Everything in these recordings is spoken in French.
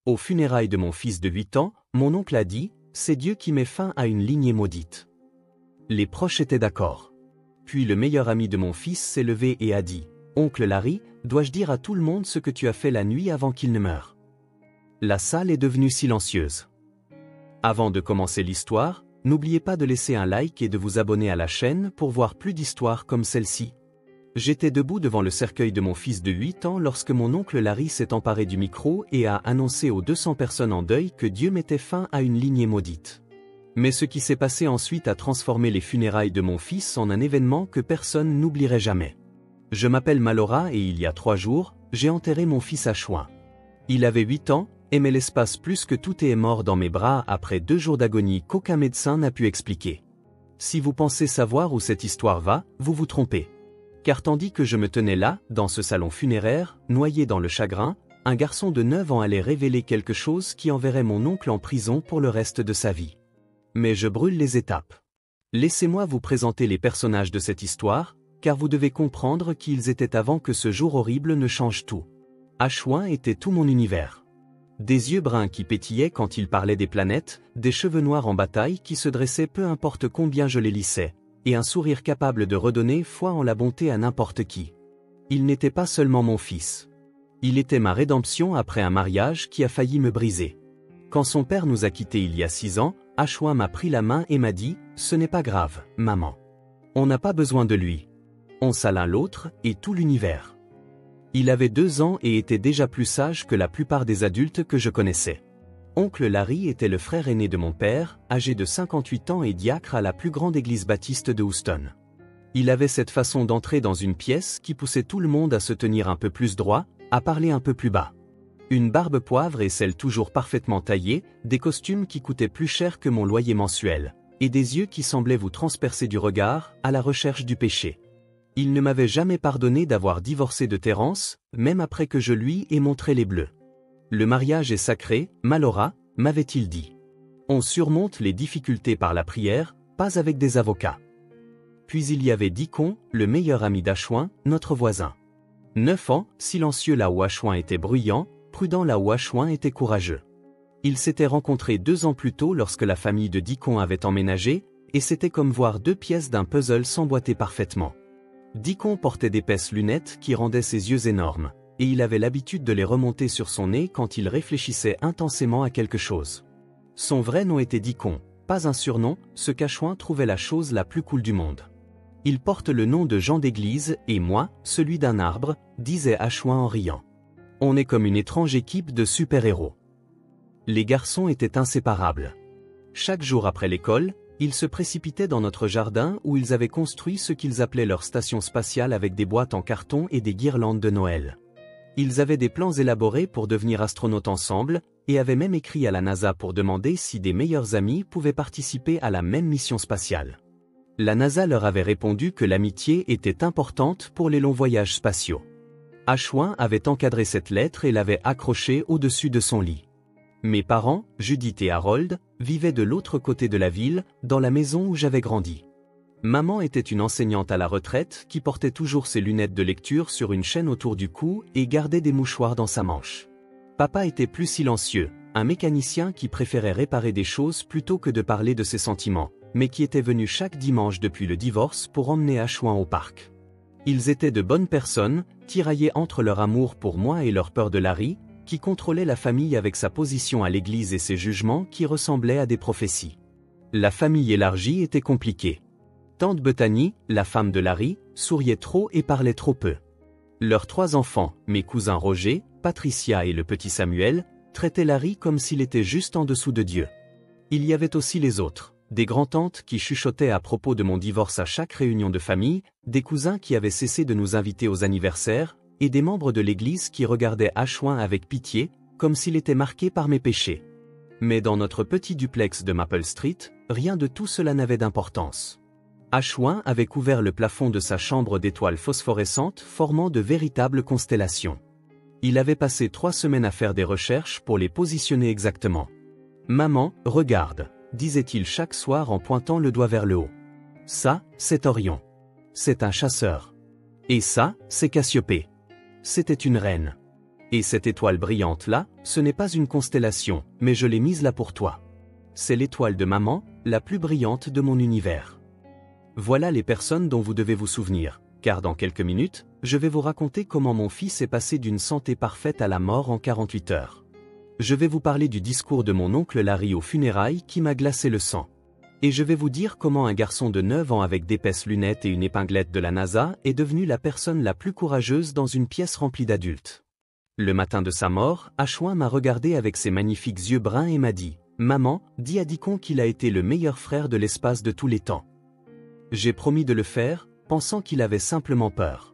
Aux funérailles de mon fils de 8 ans, mon oncle a dit, c'est Dieu qui met fin à une lignée maudite. Les proches étaient d'accord. Puis le meilleur ami de mon fils s'est levé et a dit, Oncle Larry, dois-je dire à tout le monde ce que tu as fait la nuit avant qu'il ne meure? La salle est devenue silencieuse. Avant de commencer l'histoire, n'oubliez pas de laisser un like et de vous abonner à la chaîne pour voir plus d'histoires comme celle-ci. J'étais debout devant le cercueil de mon fils de 8 ans lorsque mon oncle Larry s'est emparé du micro et a annoncé aux 200 personnes en deuil que Dieu mettait fin à une lignée maudite. Mais ce qui s'est passé ensuite a transformé les funérailles de mon fils en un événement que personne n'oublierait jamais. Je m'appelle Malora et il y a 3 jours, j'ai enterré mon fils à Chouin. Il avait 8 ans, aimait l'espace plus que tout et est mort dans mes bras après 2 jours d'agonie qu'aucun médecin n'a pu expliquer. Si vous pensez savoir où cette histoire va, vous vous trompez. Car tandis que je me tenais là, dans ce salon funéraire, noyé dans le chagrin, un garçon de 9 ans allait révéler quelque chose qui enverrait mon oncle en prison pour le reste de sa vie. Mais je brûle les étapes. Laissez-moi vous présenter les personnages de cette histoire, car vous devez comprendre qui ils étaient avant que ce jour horrible ne change tout. Chouin était tout mon univers. Des yeux bruns qui pétillaient quand il parlait des planètes, des cheveux noirs en bataille qui se dressaient peu importe combien je les lissais, et un sourire capable de redonner foi en la bonté à n'importe qui. Il n'était pas seulement mon fils. Il était ma rédemption après un mariage qui a failli me briser. Quand son père nous a quittés il y a 6 ans, Chouin m'a pris la main et m'a dit « Ce n'est pas grave, maman. On n'a pas besoin de lui. On s'a l'un l'autre et tout l'univers. » Il avait 2 ans et était déjà plus sage que la plupart des adultes que je connaissais. Oncle Larry était le frère aîné de mon père, âgé de 58 ans et diacre à la plus grande église baptiste de Houston. Il avait cette façon d'entrer dans une pièce qui poussait tout le monde à se tenir un peu plus droit, à parler un peu plus bas. Une barbe poivre et celle toujours parfaitement taillée, des costumes qui coûtaient plus cher que mon loyer mensuel, et des yeux qui semblaient vous transpercer du regard, à la recherche du péché. Il ne m'avait jamais pardonné d'avoir divorcé de Terence, même après que je lui ai montré les bleus. Le mariage est sacré, Malora, m'avait-il dit. On surmonte les difficultés par la prière, pas avec des avocats. Puis il y avait Dicon, le meilleur ami d'Chouin, notre voisin. 9 ans, silencieux là où Chouin était bruyant, prudent là où Chouin était courageux. Ils s'étaient rencontrés 2 ans plus tôt lorsque la famille de Dicon avait emménagé, et c'était comme voir 2 pièces d'un puzzle s'emboîter parfaitement. Dicon portait d'épaisses lunettes qui rendaient ses yeux énormes, et il avait l'habitude de les remonter sur son nez quand il réfléchissait intensément à quelque chose. Son vrai nom était Dicon, pas un surnom, ce qu'Chouin trouvait la chose la plus cool du monde. Il porte le nom de Jean d'église et moi, celui d'un arbre, disait Chouin en riant. On est comme une étrange équipe de super-héros. Les garçons étaient inséparables. Chaque jour après l'école, ils se précipitaient dans notre jardin où ils avaient construit ce qu'ils appelaient leur station spatiale avec des boîtes en carton et des guirlandes de Noël. Ils avaient des plans élaborés pour devenir astronautes ensemble, et avaient même écrit à la NASA pour demander si des meilleurs amis pouvaient participer à la même mission spatiale. La NASA leur avait répondu que l'amitié était importante pour les longs voyages spatiaux. Chouin avait encadré cette lettre et l'avait accrochée au-dessus de son lit. Mes parents, Judith et Harold, vivaient de l'autre côté de la ville, dans la maison où j'avais grandi. Maman était une enseignante à la retraite qui portait toujours ses lunettes de lecture sur une chaîne autour du cou et gardait des mouchoirs dans sa manche. Papa était plus silencieux, un mécanicien qui préférait réparer des choses plutôt que de parler de ses sentiments, mais qui était venu chaque dimanche depuis le divorce pour emmener Chouin au parc. Ils étaient de bonnes personnes, tiraillés entre leur amour pour moi et leur peur de Larry, qui contrôlait la famille avec sa position à l'église et ses jugements qui ressemblaient à des prophéties. La famille élargie était compliquée. Tante Bethany, la femme de Larry, souriait trop et parlait trop peu. Leurs 3 enfants, mes cousins Roger, Patricia et le petit Samuel, traitaient Larry comme s'il était juste en dessous de Dieu. Il y avait aussi les autres, des grands-tantes qui chuchotaient à propos de mon divorce à chaque réunion de famille, des cousins qui avaient cessé de nous inviter aux anniversaires, et des membres de l'église qui regardaient Chouin avec pitié, comme s'il était marqué par mes péchés. Mais dans notre petit duplex de Maple Street, rien de tout cela n'avait d'importance. Chouin avait couvert le plafond de sa chambre d'étoiles phosphorescentes formant de véritables constellations. Il avait passé 3 semaines à faire des recherches pour les positionner exactement. « Maman, regarde », disait-il chaque soir en pointant le doigt vers le haut. « Ça, c'est Orion. C'est un chasseur. Et ça, c'est Cassiopée. C'était une reine. Et cette étoile brillante-là, ce n'est pas une constellation, mais je l'ai mise là pour toi. C'est l'étoile de maman, la plus brillante de mon univers. Voilà les personnes dont vous devez vous souvenir, car dans quelques minutes, je vais vous raconter comment mon fils est passé d'une santé parfaite à la mort en 48 heures. Je vais vous parler du discours de mon oncle Larry aux funérailles qui m'a glacé le sang. Et je vais vous dire comment un garçon de 9 ans avec d'épaisses lunettes et une épinglette de la NASA est devenu la personne la plus courageuse dans une pièce remplie d'adultes. Le matin de sa mort, Ashwin m'a regardé avec ses magnifiques yeux bruns et m'a dit « Maman, dis à Deacon qu'il a été le meilleur frère de l'espace de tous les temps. » J'ai promis de le faire, pensant qu'il avait simplement peur.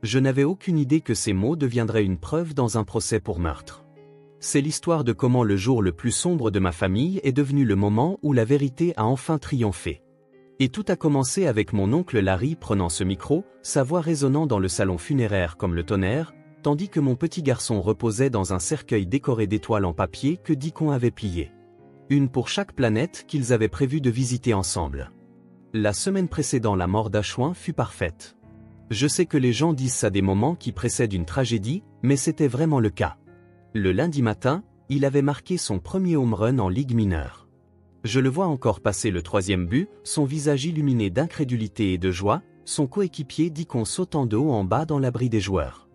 Je n'avais aucune idée que ces mots deviendraient une preuve dans un procès pour meurtre. C'est l'histoire de comment le jour le plus sombre de ma famille est devenu le moment où la vérité a enfin triomphé. Et tout a commencé avec mon oncle Larry prenant ce micro, sa voix résonnant dans le salon funéraire comme le tonnerre, tandis que mon petit garçon reposait dans un cercueil décoré d'étoiles en papier que Deacon avait plié. Une pour chaque planète qu'ils avaient prévu de visiter ensemble. La semaine précédant la mort d'Ashwin fut parfaite. Je sais que les gens disent ça des moments qui précèdent une tragédie, mais c'était vraiment le cas. Le lundi matin, il avait marqué son premier home run en Ligue mineure. Je le vois encore passer le 3e but, son visage illuminé d'incrédulité et de joie, son coéquipier Deacon sautant de haut en bas dans l'abri des joueurs.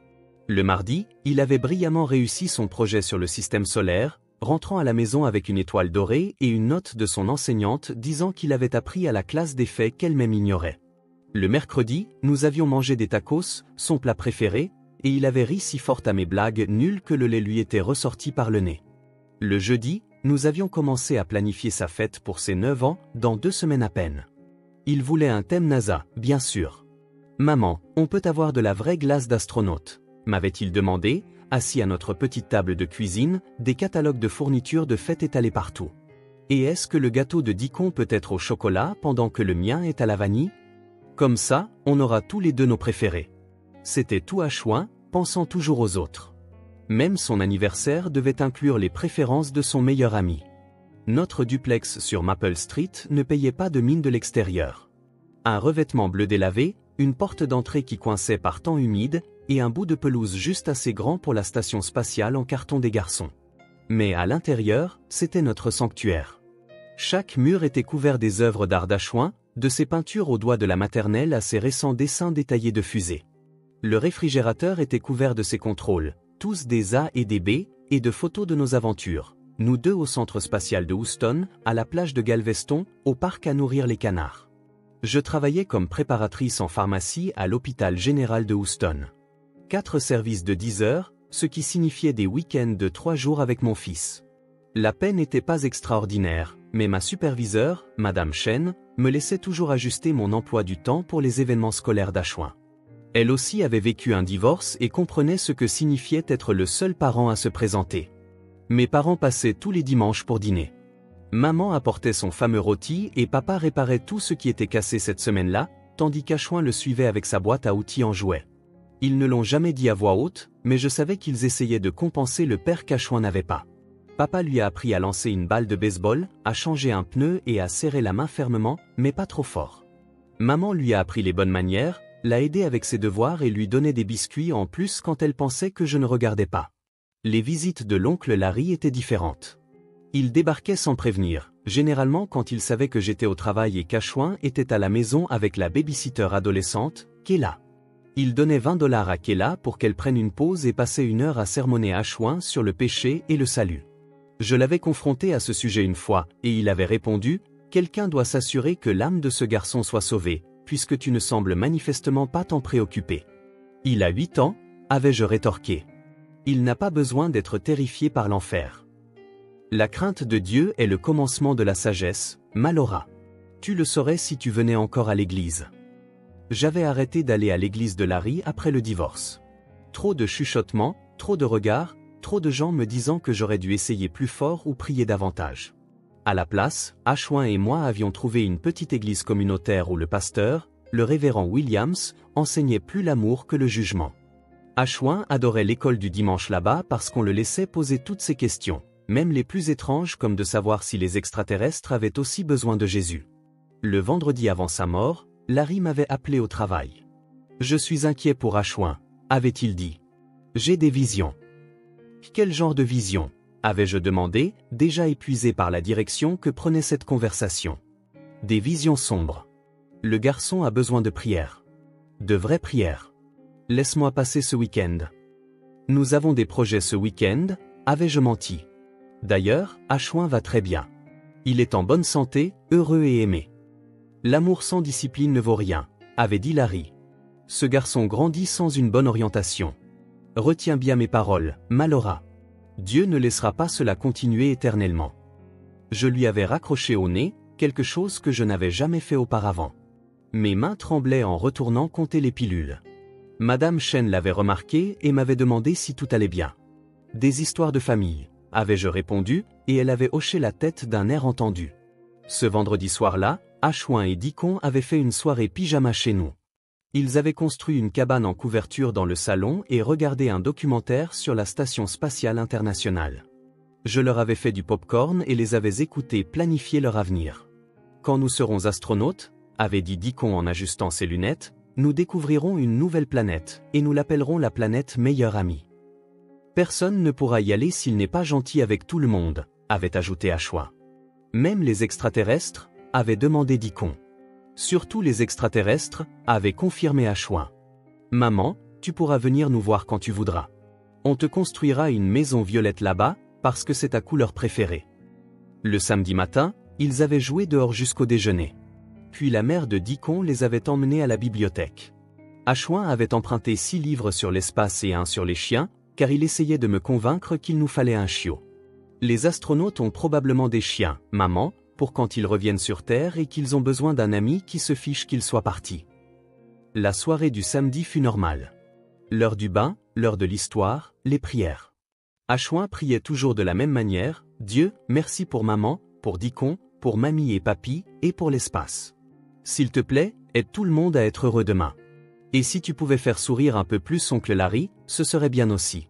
Le mardi, il avait brillamment réussi son projet sur le système solaire, rentrant à la maison avec une étoile dorée et une note de son enseignante disant qu'il avait appris à la classe des faits qu'elle-même ignorait. Le mercredi, nous avions mangé des tacos, son plat préféré, et il avait ri si fort à mes blagues nulles que le lait lui était ressorti par le nez. Le jeudi, nous avions commencé à planifier sa fête pour ses 9 ans, dans 2 semaines à peine. Il voulait un thème NASA, bien sûr. « Maman, on peut avoir de la vraie glace d'astronaute ?» m'avait-il demandé, assis à notre petite table de cuisine, des catalogues de fournitures de fête étalés partout. « Et est-ce que le gâteau de Deacon peut être au chocolat pendant que le mien est à la vanille ? Comme ça, on aura tous les deux nos préférés. » C'était tout Ashwin, pensant toujours aux autres. Même son anniversaire devait inclure les préférences de son meilleur ami. Notre duplex sur Maple Street ne payait pas de mine de l'extérieur. Un revêtement bleu délavé, une porte d'entrée qui coinçait par temps humide, et un bout de pelouse juste assez grand pour la station spatiale en carton des garçons. Mais à l'intérieur, c'était notre sanctuaire. Chaque mur était couvert des œuvres d'art d'Ashwin, de ses peintures aux doigts de la maternelle à ses récents dessins détaillés de fusées. Le réfrigérateur était couvert de ses contrôles, tous des A et des B, et de photos de nos aventures, nous deux au centre spatial de Houston, à la plage de Galveston, au parc à nourrir les canards. Je travaillais comme préparatrice en pharmacie à l'hôpital général de Houston. 4 services de 10 heures, ce qui signifiait des week-ends de 3 jours avec mon fils. La paie n'était pas extraordinaire, mais ma superviseure, Madame Chen, me laissait toujours ajuster mon emploi du temps pour les événements scolaires d'Ashwin. Elle aussi avait vécu un divorce et comprenait ce que signifiait être le seul parent à se présenter. Mes parents passaient tous les dimanches pour dîner. Maman apportait son fameux rôti et papa réparait tout ce qui était cassé cette semaine-là, tandis qu'Ashwin le suivait avec sa boîte à outils en jouets. Ils ne l'ont jamais dit à voix haute, mais je savais qu'ils essayaient de compenser le père qu'Ashwin n'avait pas. Papa lui a appris à lancer une balle de baseball, à changer un pneu et à serrer la main fermement, mais pas trop fort. Maman lui a appris les bonnes manières, l'a aidé avec ses devoirs et lui donnait des biscuits en plus quand elle pensait que je ne regardais pas. Les visites de l'oncle Larry étaient différentes. Il débarquait sans prévenir, généralement quand il savait que j'étais au travail et qu'Ashwin était à la maison avec la babysitter adolescente, Kayla. Il donnait $20 à Kayla pour qu'elle prenne une pause et passait 1 heure à sermonner Ashwin sur le péché et le salut. Je l'avais confronté à ce sujet une fois, et il avait répondu « Quelqu'un doit s'assurer que l'âme de ce garçon soit sauvée, puisque tu ne sembles manifestement pas t'en préoccuper. » Il a 8 ans, avais-je rétorqué. Il n'a pas besoin d'être terrifié par l'enfer. La crainte de Dieu est le commencement de la sagesse, Malora. Tu le saurais si tu venais encore à l'église. J'avais arrêté d'aller à l'église de Larry après le divorce. Trop de chuchotements, trop de regards, trop de gens me disant que j'aurais dû essayer plus fort ou prier davantage. À la place, Ashwin et moi avions trouvé une petite église communautaire où le pasteur, le révérend Williams, enseignait plus l'amour que le jugement. Ashwin adorait l'école du dimanche là-bas parce qu'on le laissait poser toutes ses questions, même les plus étranges comme de savoir si les extraterrestres avaient aussi besoin de Jésus. Le vendredi avant sa mort, Larry m'avait appelé au travail. « Je suis inquiet pour Ashwin », avait-il dit. « J'ai des visions. Quel genre de vision? Avais-je demandé, déjà épuisé par la direction que prenait cette conversation. Des visions sombres. Le garçon a besoin de prières. De vraies prières. Laisse-moi passer ce week-end. Nous avons des projets ce week-end, avais-je menti. D'ailleurs, Ashwin va très bien. Il est en bonne santé, heureux et aimé. L'amour sans discipline ne vaut rien, avait dit Larry. Ce garçon grandit sans une bonne orientation. Retiens bien mes paroles, Malora. Dieu ne laissera pas cela continuer éternellement. Je lui avais raccroché au nez, quelque chose que je n'avais jamais fait auparavant. Mes mains tremblaient en retournant compter les pilules. Madame Chen l'avait remarqué et m'avait demandé si tout allait bien. Des histoires de famille, avais-je répondu, et elle avait hoché la tête d'un air entendu. Ce vendredi soir-là, Ashwin et Dikon avaient fait une soirée pyjama chez nous. Ils avaient construit une cabane en couverture dans le salon et regardé un documentaire sur la Station spatiale internationale. Je leur avais fait du popcorn et les avais écoutés planifier leur avenir. Quand nous serons astronautes, avait dit Dikon en ajustant ses lunettes, nous découvrirons une nouvelle planète, et nous l'appellerons la planète meilleure amie. Personne ne pourra y aller s'il n'est pas gentil avec tout le monde, avait ajouté Ashwin. Même les extraterrestres, avait demandé Dikon. Surtout les extraterrestres, avait confirmé Ashwin. Maman, tu pourras venir nous voir quand tu voudras. On te construira une maison violette là-bas, parce que c'est ta couleur préférée. Le samedi matin, ils avaient joué dehors jusqu'au déjeuner. Puis la mère de Dikon les avait emmenés à la bibliothèque. Ashwin avait emprunté 6 livres sur l'espace et 1 sur les chiens, car il essayait de me convaincre qu'il nous fallait un chiot. Les astronautes ont probablement des chiens, maman, pour quand ils reviennent sur Terre et qu'ils ont besoin d'un ami qui se fiche qu'il soit parti. La soirée du samedi fut normale. L'heure du bain, l'heure de l'histoire, les prières. Ashwin priait toujours de la même manière, Dieu, merci pour maman, pour Dikon, pour mamie et papy, et pour l'espace. S'il te plaît, aide tout le monde à être heureux demain. Et si tu pouvais faire sourire un peu plus oncle Larry, ce serait bien aussi.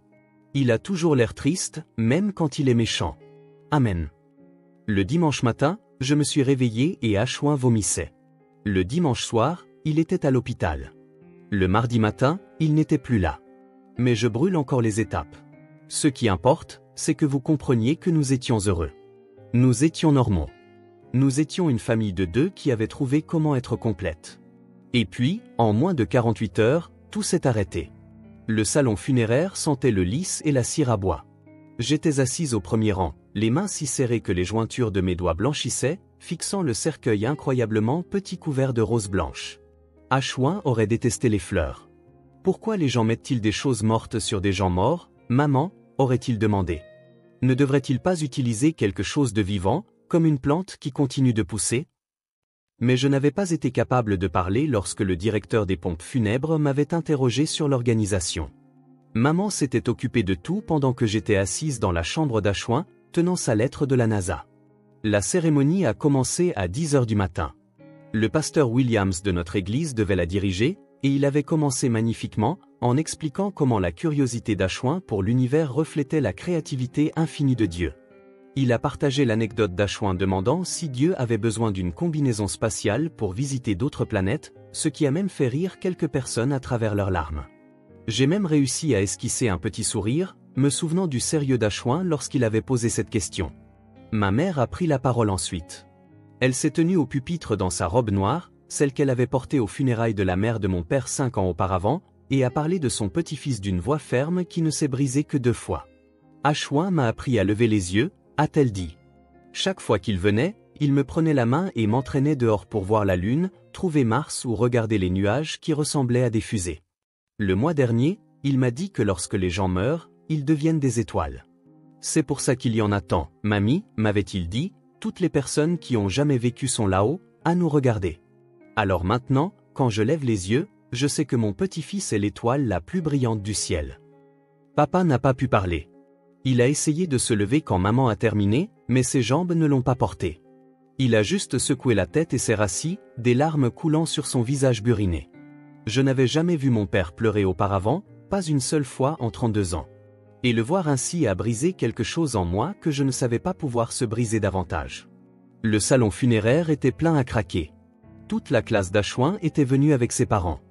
Il a toujours l'air triste, même quand il est méchant. Amen. Le dimanche matin, je me suis réveillé et Ashwin vomissait. Le dimanche soir, il était à l'hôpital. Le mardi matin, il n'était plus là. Mais je brûle encore les étapes. Ce qui importe, c'est que vous compreniez que nous étions heureux. Nous étions normaux. Nous étions une famille de 2 qui avait trouvé comment être complète. Et puis, en moins de 48 heures, tout s'est arrêté. Le salon funéraire sentait le lys et la cire à bois. J'étais assise au premier rang, les mains si serrées que les jointures de mes doigts blanchissaient, fixant le cercueil incroyablement petit couvert de roses blanches. Ashwin aurait détesté les fleurs. Pourquoi les gens mettent-ils des choses mortes sur des gens morts, maman, aurait-il demandé. Ne devrait-il pas utiliser quelque chose de vivant, comme une plante qui continue de pousser? Mais je n'avais pas été capable de parler lorsque le directeur des pompes funèbres m'avait interrogé sur l'organisation. Maman s'était occupée de tout pendant que j'étais assise dans la chambre d'Ashwin, tenant sa lettre de la NASA. La cérémonie a commencé à 10 heures du matin. Le pasteur Williams de notre église devait la diriger, et il avait commencé magnifiquement, en expliquant comment la curiosité d'Ashwin pour l'univers reflétait la créativité infinie de Dieu. Il a partagé l'anecdote d'Ashwin demandant si Dieu avait besoin d'une combinaison spatiale pour visiter d'autres planètes, ce qui a même fait rire quelques personnes à travers leurs larmes. J'ai même réussi à esquisser un petit sourire, me souvenant du sérieux d'Ashwin lorsqu'il avait posé cette question. Ma mère a pris la parole ensuite. Elle s'est tenue au pupitre dans sa robe noire, celle qu'elle avait portée aux funérailles de la mère de mon père 5 ans auparavant, et a parlé de son petit-fils d'une voix ferme qui ne s'est brisée que 2 fois. Ashwin m'a appris à lever les yeux, a-t-elle dit. Chaque fois qu'il venait, il me prenait la main et m'entraînait dehors pour voir la lune, trouver Mars ou regarder les nuages qui ressemblaient à des fusées. Le mois dernier, il m'a dit que lorsque les gens meurent, ils deviennent des étoiles. C'est pour ça qu'il y en a tant, mamie, m'avait-il dit, toutes les personnes qui ont jamais vécu sont là-haut, à nous regarder. Alors maintenant, quand je lève les yeux, je sais que mon petit-fils est l'étoile la plus brillante du ciel. Papa n'a pas pu parler. Il a essayé de se lever quand maman a terminé, mais ses jambes ne l'ont pas porté. Il a juste secoué la tête et s'est rassis, des larmes coulant sur son visage buriné. Je n'avais jamais vu mon père pleurer auparavant, pas une seule fois en 32 ans. Et le voir ainsi a brisé quelque chose en moi que je ne savais pas pouvoir se briser davantage. Le salon funéraire était plein à craquer. Toute la classe d'Ashwin était venue avec ses parents.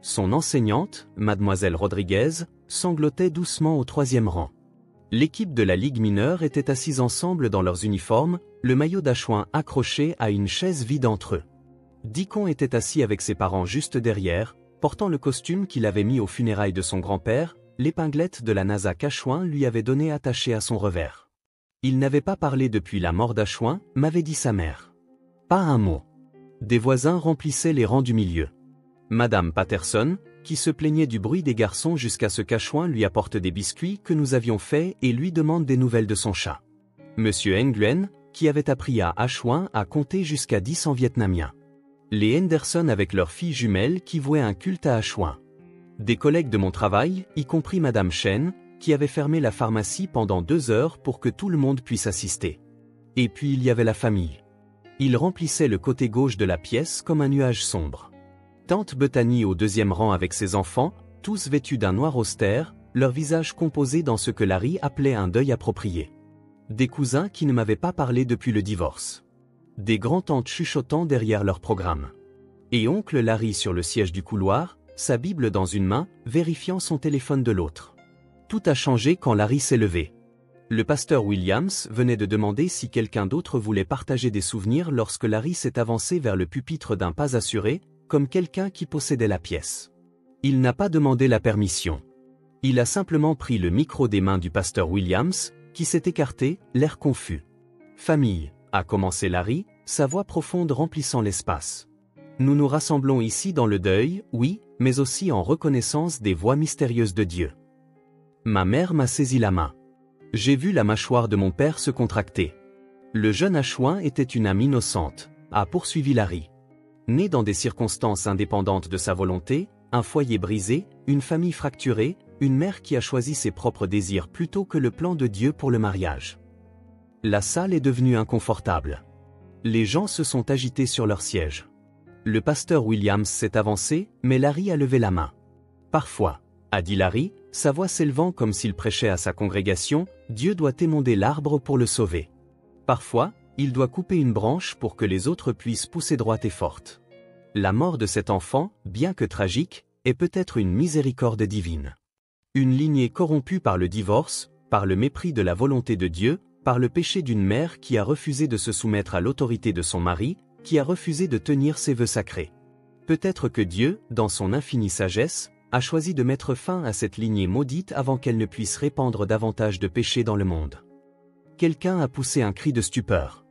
Son enseignante, mademoiselle Rodriguez, sanglotait doucement au 3e rang. L'équipe de la Ligue mineure était assise ensemble dans leurs uniformes, le maillot d'Achouin accroché à une chaise vide entre eux. Deacon était assis avec ses parents juste derrière, portant le costume qu'il avait mis aux funérailles de son grand-père, l'épinglette de la NASA qu'Achouin lui avait donnée attachée à son revers. Il n'avait pas parlé depuis la mort d'Achouin, m'avait dit sa mère. Pas un mot. Des voisins remplissaient les rangs du milieu. Madame Patterson, qui se plaignait du bruit des garçons jusqu'à ce qu'Achouin lui apporte des biscuits que nous avions faits et lui demande des nouvelles de son chat. Monsieur Nguyen, qui avait appris à Achouin à compter jusqu'à 10 en vietnamien. Les Henderson avec leurs filles jumelles qui vouaient un culte à Achouin. Des collègues de mon travail, y compris Madame Chen, qui avait fermé la pharmacie pendant 2 heures pour que tout le monde puisse assister. Et puis il y avait la famille. Il remplissait le côté gauche de la pièce comme un nuage sombre. Tante Bethany au 2e rang avec ses enfants, tous vêtus d'un noir austère, leur visage composé dans ce que Larry appelait un deuil approprié. Des cousins qui ne m'avaient pas parlé depuis le divorce. Des grands-tantes chuchotant derrière leur programme. Et oncle Larry sur le siège du couloir, sa Bible dans une main, vérifiant son téléphone de l'autre. Tout a changé quand Larry s'est levé. Le pasteur Williams venait de demander si quelqu'un d'autre voulait partager des souvenirs lorsque Larry s'est avancé vers le pupitre d'un pas assuré, comme quelqu'un qui possédait la pièce. Il n'a pas demandé la permission. Il a simplement pris le micro des mains du pasteur Williams, qui s'est écarté, l'air confus. « Famille », a commencé Larry, sa voix profonde remplissant l'espace. Nous nous rassemblons ici dans le deuil, oui, mais aussi en reconnaissance des voix mystérieuses de Dieu. Ma mère m'a saisi la main. J'ai vu la mâchoire de mon père se contracter. Le jeune Achouin était une âme innocente, a poursuivi Larry. Né dans des circonstances indépendantes de sa volonté, un foyer brisé, une famille fracturée, une mère qui a choisi ses propres désirs plutôt que le plan de Dieu pour le mariage. La salle est devenue inconfortable. Les gens se sont agités sur leurs sièges. Le pasteur Williams s'est avancé, mais Larry a levé la main. Parfois, a dit Larry, sa voix s'élevant comme s'il prêchait à sa congrégation, Dieu doit émonder l'arbre pour le sauver. Parfois, il doit couper une branche pour que les autres puissent pousser droite et forte. La mort de cet enfant, bien que tragique, est peut-être une miséricorde divine. Une lignée corrompue par le divorce, par le mépris de la volonté de Dieu, par le péché d'une mère qui a refusé de se soumettre à l'autorité de son mari, qui a refusé de tenir ses vœux sacrés. Peut-être que Dieu, dans son infinie sagesse, a choisi de mettre fin à cette lignée maudite avant qu'elle ne puisse répandre davantage de péchés dans le monde. Quelqu'un a poussé un cri de stupeur.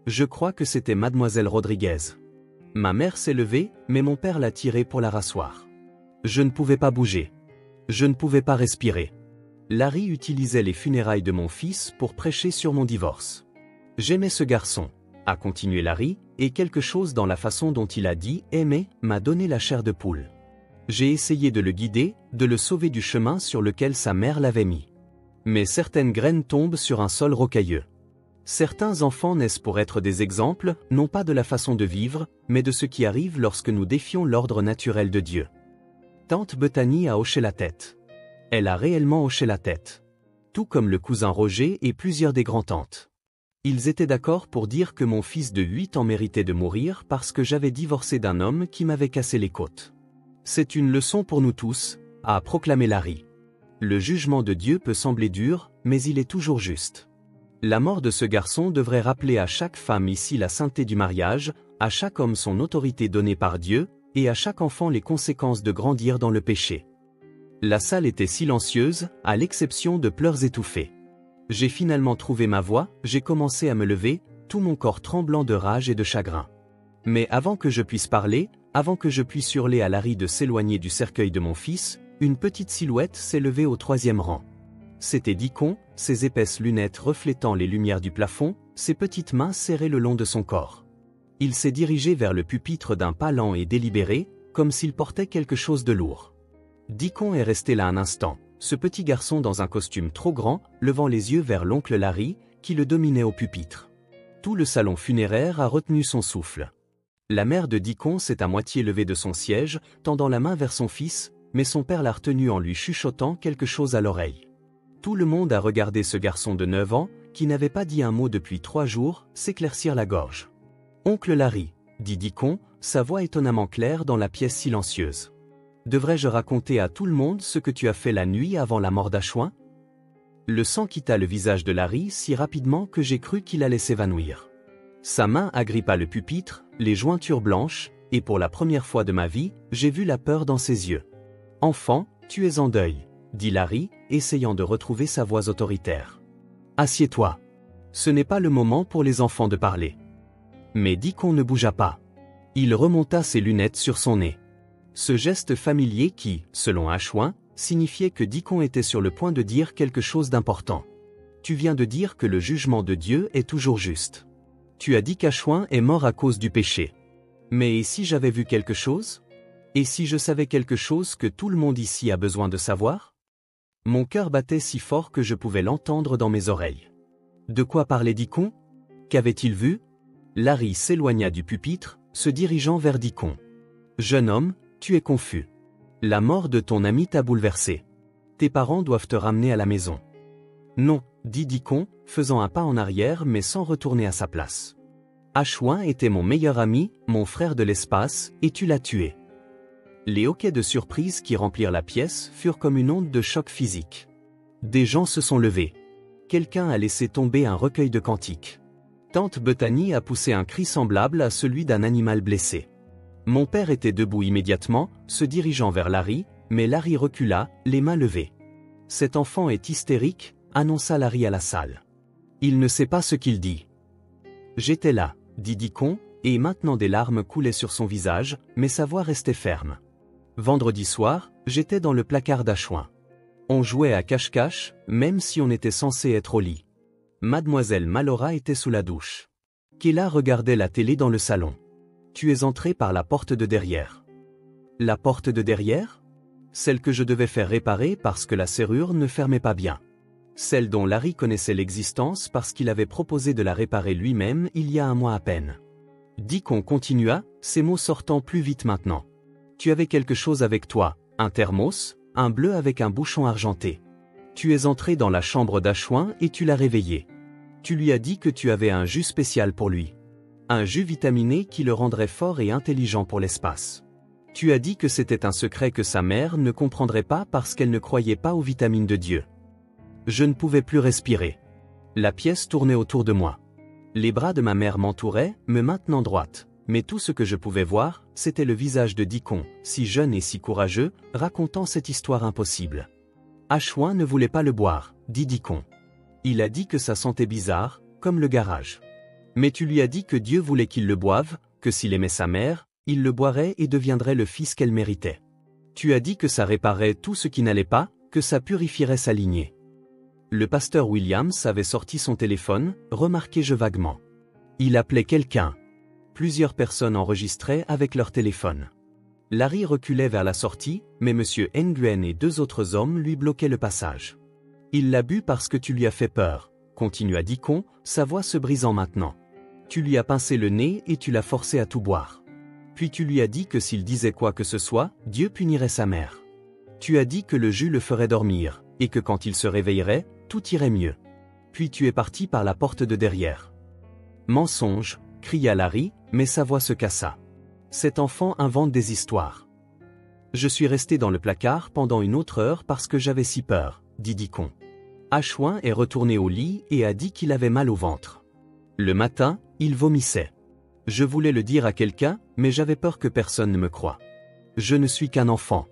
Je crois que c'était Mademoiselle Rodriguez. Ma mère s'est levée, mais mon père l'a tirée pour la rasseoir. Je ne pouvais pas bouger. Je ne pouvais pas respirer. Larry utilisait les funérailles de mon fils pour prêcher sur mon divorce. J'aimais ce garçon, a continué Larry, et quelque chose dans la façon dont il a dit « aimer » m'a donné la chair de poule. J'ai essayé de le guider, de le sauver du chemin sur lequel sa mère l'avait mis. Mais certaines graines tombent sur un sol rocailleux. Certains enfants naissent pour être des exemples, non pas de la façon de vivre, mais de ce qui arrive lorsque nous défions l'ordre naturel de Dieu. Tante Bethany a hoché la tête. Elle a réellement hoché la tête. Tout comme le cousin Roger et plusieurs des grands-tantes. Ils étaient d'accord pour dire que mon fils de 8 ans méritait de mourir parce que j'avais divorcé d'un homme qui m'avait cassé les côtes. C'est une leçon pour nous tous, a proclamé Larry. Le jugement de Dieu peut sembler dur, mais il est toujours juste. La mort de ce garçon devrait rappeler à chaque femme ici la sainteté du mariage, à chaque homme son autorité donnée par Dieu, et à chaque enfant les conséquences de grandir dans le péché. La salle était silencieuse, à l'exception de pleurs étouffés. J'ai finalement trouvé ma voix, j'ai commencé à me lever, tout mon corps tremblant de rage et de chagrin. Mais avant que je puisse parler, avant que je puisse hurler à Larry de s'éloigner du cercueil de mon fils, une petite silhouette s'est levée au 3e rang. C'était Deacon, ses épaisses lunettes reflétant les lumières du plafond, ses petites mains serrées le long de son corps. Il s'est dirigé vers le pupitre d'un pas lent et délibéré, comme s'il portait quelque chose de lourd. Deacon est resté là un instant, ce petit garçon dans un costume trop grand, levant les yeux vers l'oncle Larry, qui le dominait au pupitre. Tout le salon funéraire a retenu son souffle. La mère de Deacon s'est à moitié levée de son siège, tendant la main vers son fils, mais son père l'a retenu en lui chuchotant quelque chose à l'oreille. Tout le monde a regardé ce garçon de 9 ans, qui n'avait pas dit un mot depuis 3 jours, s'éclaircir la gorge. « Oncle Larry », dit Deacon, sa voix étonnamment claire dans la pièce silencieuse. « Devrais-je raconter à tout le monde ce que tu as fait la nuit avant la mort d'Achouin » Le sang quitta le visage de Larry si rapidement que j'ai cru qu'il allait s'évanouir. Sa main agrippa le pupitre, les jointures blanches, et pour la première fois de ma vie, j'ai vu la peur dans ses yeux. « Enfant, tu es en deuil, » dit Larry, essayant de retrouver sa voix autoritaire. « Assieds-toi. Ce n'est pas le moment pour les enfants de parler. » Mais Deacon ne bougea pas. Il remonta ses lunettes sur son nez. Ce geste familier qui, selon Ashwin, signifiait que Deacon était sur le point de dire quelque chose d'important. « Tu viens de dire que le jugement de Dieu est toujours juste. Tu as dit qu'Ashwin est mort à cause du péché. Mais et si j'avais vu quelque chose? Et si je savais quelque chose que tout le monde ici a besoin de savoir? » Mon cœur battait si fort que je pouvais l'entendre dans mes oreilles. De quoi parlait Deacon? Qu'avait-il vu? Larry s'éloigna du pupitre, se dirigeant vers Deacon. « Jeune homme, tu es confus. La mort de ton ami t'a bouleversé. Tes parents doivent te ramener à la maison. » « Non, » dit Deacon, faisant un pas en arrière mais sans retourner à sa place. « Ashwin était mon meilleur ami, mon frère de l'espace, et tu l'as tué. » Les hoquets de surprise qui remplirent la pièce furent comme une onde de choc physique. Des gens se sont levés. Quelqu'un a laissé tomber un recueil de cantiques. Tante Bethany a poussé un cri semblable à celui d'un animal blessé. Mon père était debout immédiatement, se dirigeant vers Larry, mais Larry recula, les mains levées. « Cet enfant est hystérique », annonça Larry à la salle. « Il ne sait pas ce qu'il dit. » « J'étais là, » dit Deacon, et maintenant des larmes coulaient sur son visage, mais sa voix restait ferme. « Vendredi soir, j'étais dans le placard d'Ashwin. On jouait à cache-cache, même si on était censé être au lit. Mademoiselle Malora était sous la douche. Kayla regardait la télé dans le salon. Tu es entré par la porte de derrière. » « La porte de derrière ? Celle que je devais faire réparer parce que la serrure ne fermait pas bien. Celle dont Larry connaissait l'existence parce qu'il avait proposé de la réparer lui-même il y a un mois à peine. » Deacon continua, ses mots sortant plus vite maintenant. « Tu avais quelque chose avec toi, un thermos, un bleu avec un bouchon argenté. Tu es entré dans la chambre d'Ashwin et tu l'as réveillé. Tu lui as dit que tu avais un jus spécial pour lui. Un jus vitaminé qui le rendrait fort et intelligent pour l'espace. Tu as dit que c'était un secret que sa mère ne comprendrait pas parce qu'elle ne croyait pas aux vitamines de Dieu. » Je ne pouvais plus respirer. La pièce tournait autour de moi. Les bras de ma mère m'entouraient, me maintenant droite, mais tout ce que je pouvais voir, c'était le visage de Deacon, si jeune et si courageux, racontant cette histoire impossible. « Ashwin ne voulait pas le boire, » dit Deacon. « Il a dit que ça sentait bizarre, comme le garage. Mais tu lui as dit que Dieu voulait qu'il le boive, que s'il aimait sa mère, il le boirait et deviendrait le fils qu'elle méritait. Tu as dit que ça réparait tout ce qui n'allait pas, que ça purifierait sa lignée. » Le pasteur Williams avait sorti son téléphone, remarquai-je vaguement. Il appelait quelqu'un. Plusieurs personnes enregistraient avec leur téléphone. Larry reculait vers la sortie, mais M. Nguyen et deux autres hommes lui bloquaient le passage. « Il l'a bu parce que tu lui as fait peur, » continua Deacon, sa voix se brisant maintenant. « Tu lui as pincé le nez et tu l'as forcé à tout boire. Puis tu lui as dit que s'il disait quoi que ce soit, Dieu punirait sa mère. Tu as dit que le jus le ferait dormir, et que quand il se réveillerait, tout irait mieux. Puis tu es parti par la porte de derrière. » « Mensonge, » cria Larry, mais sa voix se cassa. « Cet enfant invente des histoires. »« Je suis resté dans le placard pendant une autre heure parce que j'avais si peur, » dit Deacon. Ashwin est retourné au lit et a dit qu'il avait mal au ventre. Le matin, il vomissait. Je voulais le dire à quelqu'un, mais j'avais peur que personne ne me croie. Je ne suis qu'un enfant.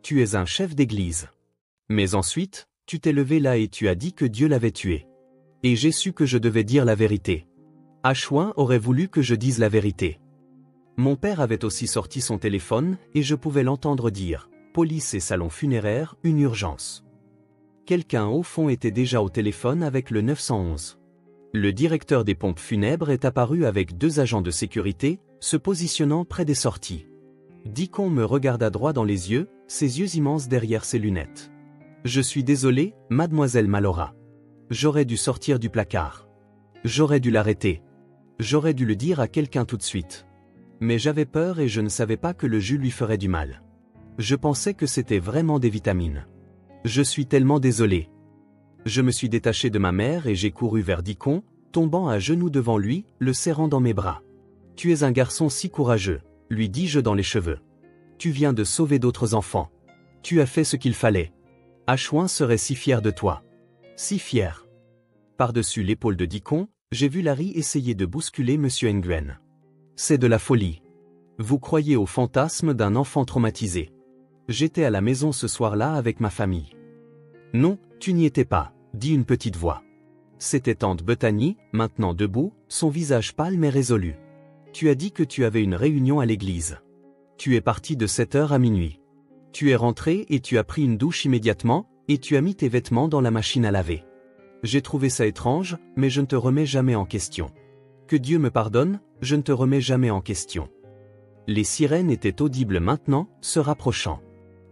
Tu es un chef d'église. Mais ensuite, tu t'es levé là et tu as dit que Dieu l'avait tué. Et j'ai su que je devais dire la vérité. Ashwin aurait voulu que je dise la vérité. Mon père avait aussi sorti son téléphone et je pouvais l'entendre dire « Police et salon funéraire, une urgence ». Quelqu'un au fond était déjà au téléphone avec le 911. Le directeur des pompes funèbres est apparu avec deux agents de sécurité, se positionnant près des sorties. Deacon me regarda droit dans les yeux, ses yeux immenses derrière ses lunettes. « Je suis désolé, mademoiselle Malora. J'aurais dû sortir du placard. J'aurais dû l'arrêter. J'aurais dû le dire à quelqu'un tout de suite. Mais j'avais peur et je ne savais pas que le jus lui ferait du mal. Je pensais que c'était vraiment des vitamines. Je suis tellement désolé. » Je me suis détaché de ma mère et j'ai couru vers Deacon, tombant à genoux devant lui, le serrant dans mes bras. « Tu es un garçon si courageux, » lui dis-je dans les cheveux. « Tu viens de sauver d'autres enfants. Tu as fait ce qu'il fallait. Ashwin serait si fier de toi. Si fier. Par-dessus l'épaule de Deacon, j'ai vu Larry essayer de bousculer M. Nguyen. C'est de la folie. Vous croyez au fantasme d'un enfant traumatisé. J'étais à la maison ce soir-là avec ma famille. Non, tu n'y étais pas, dit une petite voix. C'était tante Bethany, maintenant debout, son visage pâle mais résolu. Tu as dit que tu avais une réunion à l'église. Tu es parti de 7h à minuit. Tu es rentré et tu as pris une douche immédiatement, et tu as mis tes vêtements dans la machine à laver. J'ai trouvé ça étrange, mais je ne te remets jamais en question. Que Dieu me pardonne, je ne te remets jamais en question. Les sirènes étaient audibles maintenant, se rapprochant.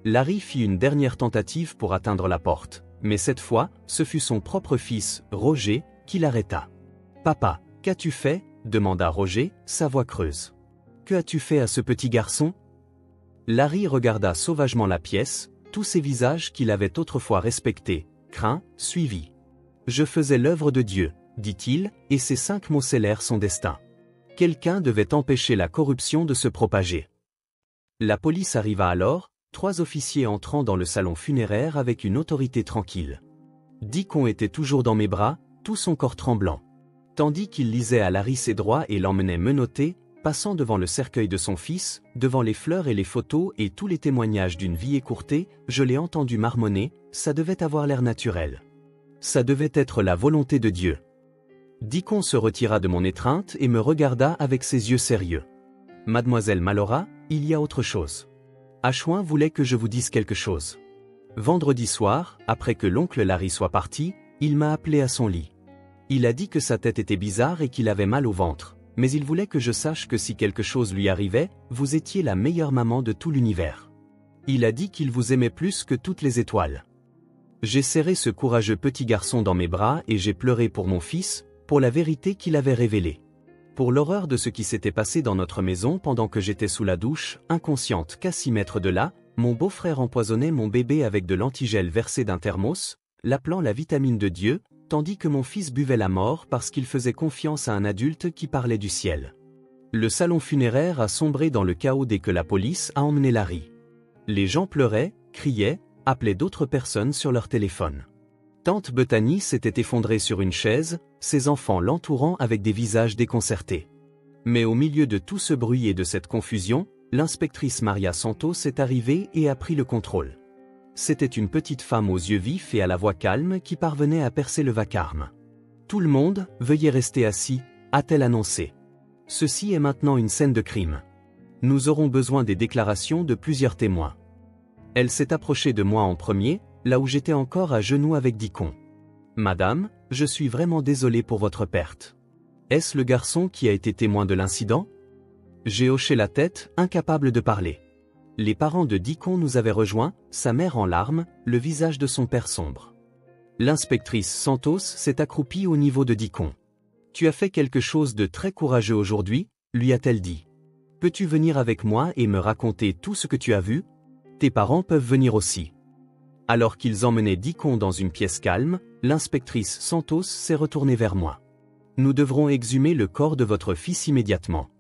Larry fit une dernière tentative pour atteindre la porte, mais cette fois, ce fut son propre fils, Roger, qui l'arrêta. « Papa, qu'as-tu fait » demanda Roger, sa voix creuse. « Que as-tu fait à ce petit garçon » Larry regarda sauvagement la pièce, tous ces visages qu'il avait autrefois respectés, craints, suivis. « Je faisais l'œuvre de Dieu, dit-il, et ces 5 mots scellèrent son destin. Quelqu'un devait empêcher la corruption de se propager. La police arriva alors, 3 officiers entrant dans le salon funéraire avec une autorité tranquille. Deacon était toujours dans mes bras, tout son corps tremblant. Tandis qu'il lisait à Larry ses droits et l'emmenait menotté, passant devant le cercueil de son fils, devant les fleurs et les photos et tous les témoignages d'une vie écourtée, je l'ai entendu marmonner, ça devait avoir l'air naturel. Ça devait être la volonté de Dieu. Deacon se retira de mon étreinte et me regarda avec ses yeux sérieux. Mademoiselle Malora, il y a autre chose. Ashwin voulait que je vous dise quelque chose. Vendredi soir, après que l'oncle Larry soit parti, il m'a appelé à son lit. Il a dit que sa tête était bizarre et qu'il avait mal au ventre, mais il voulait que je sache que si quelque chose lui arrivait, vous étiez la meilleure maman de tout l'univers. Il a dit qu'il vous aimait plus que toutes les étoiles. J'ai serré ce courageux petit garçon dans mes bras et j'ai pleuré pour mon fils, pour la vérité qu'il avait révélée. Pour l'horreur de ce qui s'était passé dans notre maison pendant que j'étais sous la douche, inconsciente qu'à 6 mètres de là, mon beau-frère empoisonnait mon bébé avec de l'antigel versé d'un thermos, l'appelant la vitamine de Dieu, tandis que mon fils buvait la mort parce qu'il faisait confiance à un adulte qui parlait du ciel. Le salon funéraire a sombré dans le chaos dès que la police a emmené Larry. Les gens pleuraient, criaient, appelaient d'autres personnes sur leur téléphone. Tante Bethany s'était effondrée sur une chaise, ses enfants l'entourant avec des visages déconcertés. Mais au milieu de tout ce bruit et de cette confusion, l'inspectrice Maria Santos est arrivée et a pris le contrôle. C'était une petite femme aux yeux vifs et à la voix calme qui parvenait à percer le vacarme. « Tout le monde, veuillez rester assis », a-t-elle annoncé. « Ceci est maintenant une scène de crime. Nous aurons besoin des déclarations de plusieurs témoins. » Elle s'est approchée de moi en premier, là où j'étais encore à genoux avec Deacon. « Madame, je suis vraiment désolé pour votre perte. Est-ce le garçon qui a été témoin de l'incident ?» J'ai hoché la tête, incapable de parler. Les parents de Deacon nous avaient rejoints, sa mère en larmes, le visage de son père sombre. L'inspectrice Santos s'est accroupie au niveau de Deacon. « Tu as fait quelque chose de très courageux aujourd'hui » lui a-t-elle dit. « Peux-tu venir avec moi et me raconter tout ce que tu as vu ? Tes parents peuvent venir aussi. » Alors qu'ils emmenaient Deacon dans une pièce calme, l'inspectrice Santos s'est retournée vers moi. « Nous devrons exhumer le corps de votre fils immédiatement.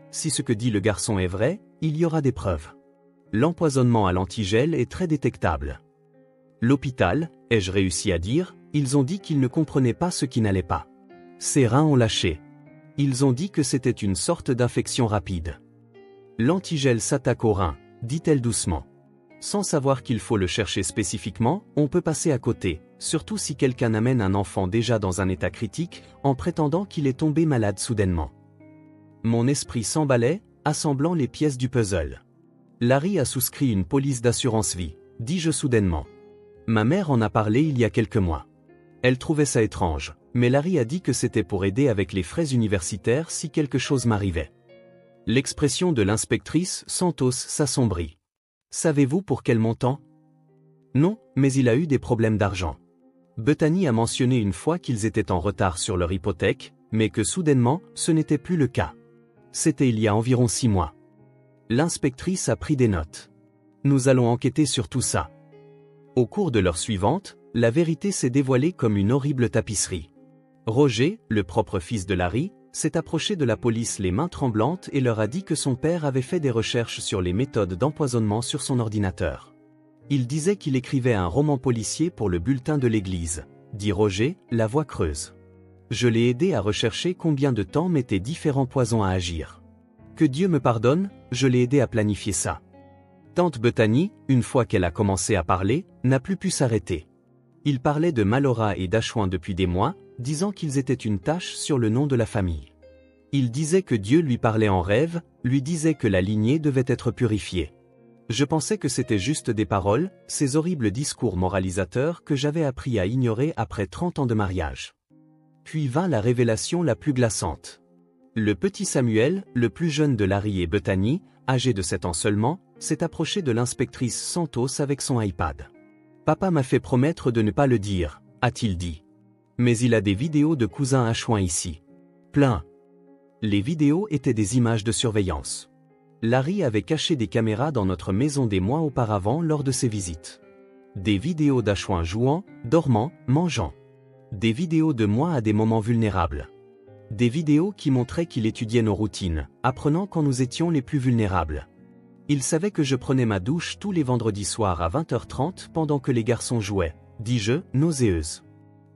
Si ce que dit le garçon est vrai, il y aura des preuves. L'empoisonnement à l'antigel est très détectable. » L'hôpital, ai-je réussi à dire, ils ont dit qu'ils ne comprenaient pas ce qui n'allait pas. Ses reins ont lâché. Ils ont dit que c'était une sorte d'infection rapide. L'antigel s'attaque aux reins, dit-elle doucement. Sans savoir qu'il faut le chercher spécifiquement, on peut passer à côté, surtout si quelqu'un amène un enfant déjà dans un état critique, en prétendant qu'il est tombé malade soudainement. Mon esprit s'emballait, assemblant les pièces du puzzle. Larry a souscrit une police d'assurance vie, dis-je soudainement. Ma mère en a parlé il y a quelques mois. Elle trouvait ça étrange, mais Larry a dit que c'était pour aider avec les frais universitaires si quelque chose m'arrivait. L'expression de l'inspectrice Santos s'assombrit. Savez-vous pour quel montant ? Non, mais il a eu des problèmes d'argent. Bethany a mentionné une fois qu'ils étaient en retard sur leur hypothèque, mais que soudainement, ce n'était plus le cas. C'était il y a environ 6 mois. L'inspectrice a pris des notes. Nous allons enquêter sur tout ça. Au cours de l'heure suivante, la vérité s'est dévoilée comme une horrible tapisserie. Roger, le propre fils de Larry, s'est approché de la police les mains tremblantes et leur a dit que son père avait fait des recherches sur les méthodes d'empoisonnement sur son ordinateur. Il disait qu'il écrivait un roman policier pour le bulletin de l'église. dit Roger, la voix creuse. Je l'ai aidé à rechercher combien de temps mettaient différents poisons à agir. Que Dieu me pardonne, je l'ai aidé à planifier ça. Tante Bethany, une fois qu'elle a commencé à parler, n'a plus pu s'arrêter. Il parlait de Malora et d'Ashwin depuis des mois, disant qu'ils étaient une tache sur le nom de la famille. Il disait que Dieu lui parlait en rêve, lui disait que la lignée devait être purifiée. Je pensais que c'était juste des paroles, ces horribles discours moralisateurs que j'avais appris à ignorer après 30 ans de mariage. Puis vint la révélation la plus glaçante. Le petit Samuel, le plus jeune de Larry et Bethany, âgé de 7 ans seulement, s'est approché de l'inspectrice Santos avec son iPad. « Papa m'a fait promettre de ne pas le dire », a-t-il dit. Mais il a des vidéos de cousin Ashwin ici. Plein. Les vidéos étaient des images de surveillance. Larry avait caché des caméras dans notre maison des mois auparavant lors de ses visites. Des vidéos d'Ashwin jouant, dormant, mangeant. Des vidéos de moi à des moments vulnérables. Des vidéos qui montraient qu'il étudiait nos routines, apprenant quand nous étions les plus vulnérables. Il savait que je prenais ma douche tous les vendredis soirs à 20h30 pendant que les garçons jouaient, dis-je, nauséeuse.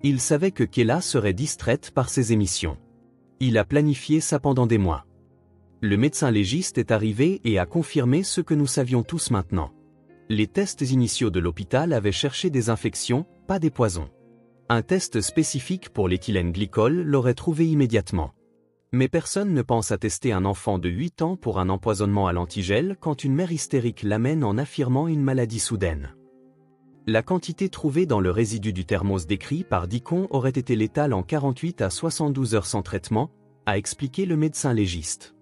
Il savait que Kayla serait distraite par ces émissions. Il a planifié ça pendant des mois. Le médecin légiste est arrivé et a confirmé ce que nous savions tous maintenant. Les tests initiaux de l'hôpital avaient cherché des infections, pas des poisons. Un test spécifique pour l'éthylène glycol l'aurait trouvé immédiatement. Mais personne ne pense à tester un enfant de 8 ans pour un empoisonnement à l'antigel quand une mère hystérique l'amène en affirmant une maladie soudaine. La quantité trouvée dans le résidu du thermos décrit par Deacon aurait été létale en 48 à 72 heures sans traitement, a expliqué le médecin légiste.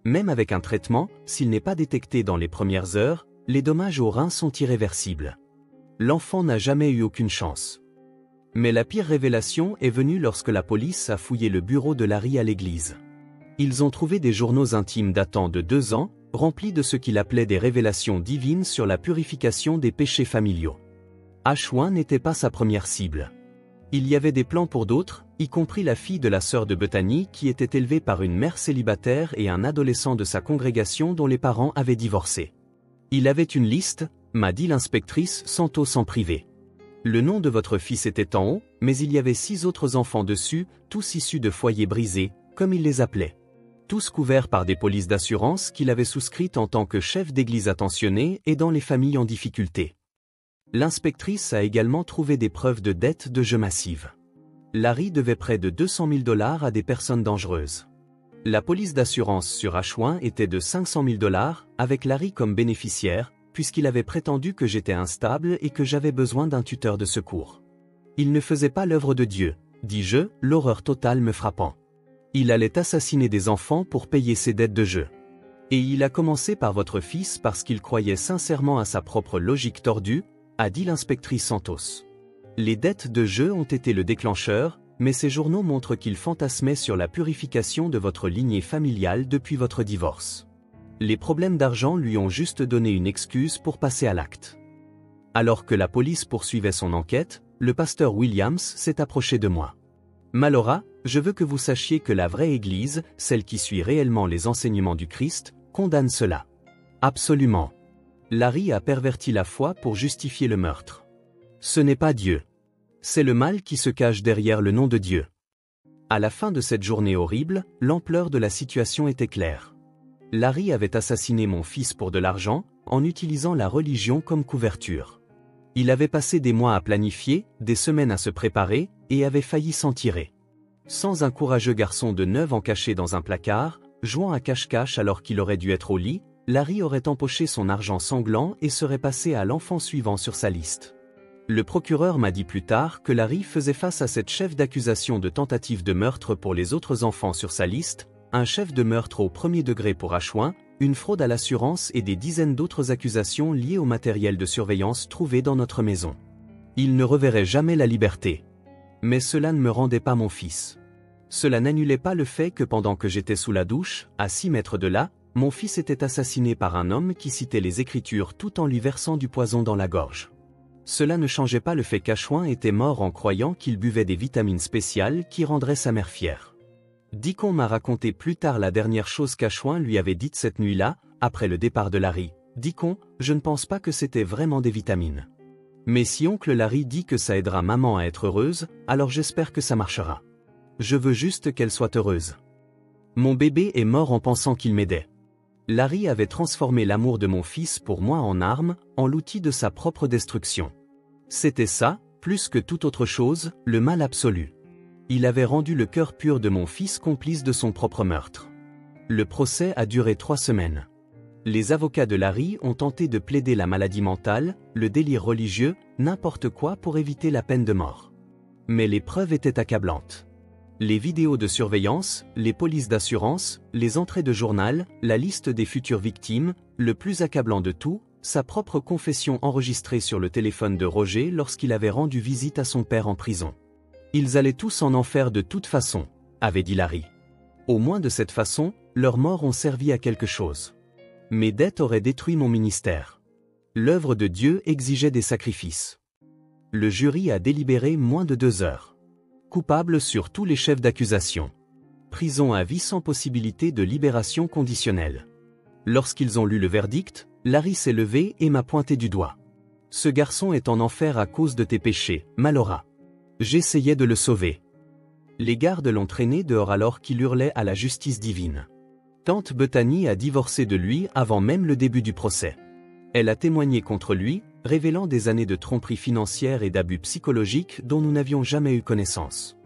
Même avec un traitement, s'il n'est pas détecté dans les premières heures, les dommages aux reins sont irréversibles. L'enfant n'a jamais eu aucune chance. Mais la pire révélation est venue lorsque la police a fouillé le bureau de Larry à l'église. Ils ont trouvé des journaux intimes datant de 2 ans, remplis de ce qu'il appelait des révélations divines sur la purification des péchés familiaux. Ashwin n'était pas sa première cible. Il y avait des plans pour d'autres, y compris la fille de la sœur de Bethany qui était élevée par une mère célibataire et un adolescent de sa congrégation dont les parents avaient divorcé. Il avait une liste, m'a dit l'inspectrice Santos en privé. Le nom de votre fils était en haut, mais il y avait 6 autres enfants dessus, tous issus de foyers brisés, comme il les appelait. Tous couverts par des polices d'assurance qu'il avait souscrites en tant que chef d'église attentionné et dans les familles en difficulté. L'inspectrice a également trouvé des preuves de dettes de jeu massives. Larry devait près de $200 000 à des personnes dangereuses. La police d'assurance sur Ashwin était de $500 000, avec Larry comme bénéficiaire, puisqu'il avait prétendu que j'étais instable et que j'avais besoin d'un tuteur de secours. Il ne faisait pas l'œuvre de Dieu, dis-je, l'horreur totale me frappant. Il allait assassiner des enfants pour payer ses dettes de jeu. Et il a commencé par votre fils parce qu'il croyait sincèrement à sa propre logique tordue, a dit l'inspectrice Santos. Les dettes de jeu ont été le déclencheur, mais ces journaux montrent qu'il fantasmait sur la purification de votre lignée familiale depuis votre divorce. Les problèmes d'argent lui ont juste donné une excuse pour passer à l'acte. Alors que la police poursuivait son enquête, le pasteur Williams s'est approché de moi. Malora, je veux que vous sachiez que la vraie Église, celle qui suit réellement les enseignements du Christ, condamne cela. Absolument. Larry a perverti la foi pour justifier le meurtre. Ce n'est pas Dieu. C'est le mal qui se cache derrière le nom de Dieu. À la fin de cette journée horrible, l'ampleur de la situation était claire. Larry avait assassiné mon fils pour de l'argent, en utilisant la religion comme couverture. Il avait passé des mois à planifier, des semaines à se préparer, et avait failli s'en tirer. Sans un courageux garçon de 9 ans caché dans un placard, jouant à cache-cache alors qu'il aurait dû être au lit, Larry aurait empoché son argent sanglant et serait passé à l'enfant suivant sur sa liste. Le procureur m'a dit plus tard que Larry faisait face à cette chef d'accusation de tentative de meurtre pour les autres enfants sur sa liste, un chef de meurtre au premier degré pour Ashwin, une fraude à l'assurance et des dizaines d'autres accusations liées au matériel de surveillance trouvé dans notre maison. Il ne reverrait jamais la liberté. Mais cela ne me rendait pas mon fils. Cela n'annulait pas le fait que pendant que j'étais sous la douche, à 6 mètres de là, mon fils était assassiné par un homme qui citait les Écritures tout en lui versant du poison dans la gorge. Cela ne changeait pas le fait qu'Ashwin était mort en croyant qu'il buvait des vitamines spéciales qui rendraient sa mère fière. Deacon m'a raconté plus tard la dernière chose qu'Ashwin lui avait dite cette nuit-là, après le départ de Larry. Deacon, je ne pense pas que c'était vraiment des vitamines. Mais si oncle Larry dit que ça aidera maman à être heureuse, alors j'espère que ça marchera. Je veux juste qu'elle soit heureuse. Mon bébé est mort en pensant qu'il m'aidait. Larry avait transformé l'amour de mon fils pour moi en arme, en l'outil de sa propre destruction. C'était ça, plus que toute autre chose, le mal absolu. Il avait rendu le cœur pur de mon fils complice de son propre meurtre. Le procès a duré 3 semaines. Les avocats de Larry ont tenté de plaider la maladie mentale, le délire religieux, n'importe quoi pour éviter la peine de mort. Mais les preuves étaient accablantes. Les vidéos de surveillance, les polices d'assurance, les entrées de journal, la liste des futures victimes, le plus accablant de tout, sa propre confession enregistrée sur le téléphone de Roger lorsqu'il avait rendu visite à son père en prison. Ils allaient tous en enfer de toute façon, avait dit Larry. Au moins de cette façon, leurs morts ont servi à quelque chose. Mes dettes auraient détruit mon ministère. L'œuvre de Dieu exigeait des sacrifices. Le jury a délibéré moins de 2 heures. Coupable sur tous les chefs d'accusation. Prison à vie sans possibilité de libération conditionnelle. Lorsqu'ils ont lu le verdict, Larry s'est levé et m'a pointé du doigt. Ce garçon est en enfer à cause de tes péchés, Malora. J'essayais de le sauver. Les gardes l'ont traîné dehors alors qu'il hurlait à la justice divine. Tante Bethany a divorcé de lui avant même le début du procès. Elle a témoigné contre lui, révélant des années de tromperie financière et d'abus psychologiques dont nous n'avions jamais eu connaissance.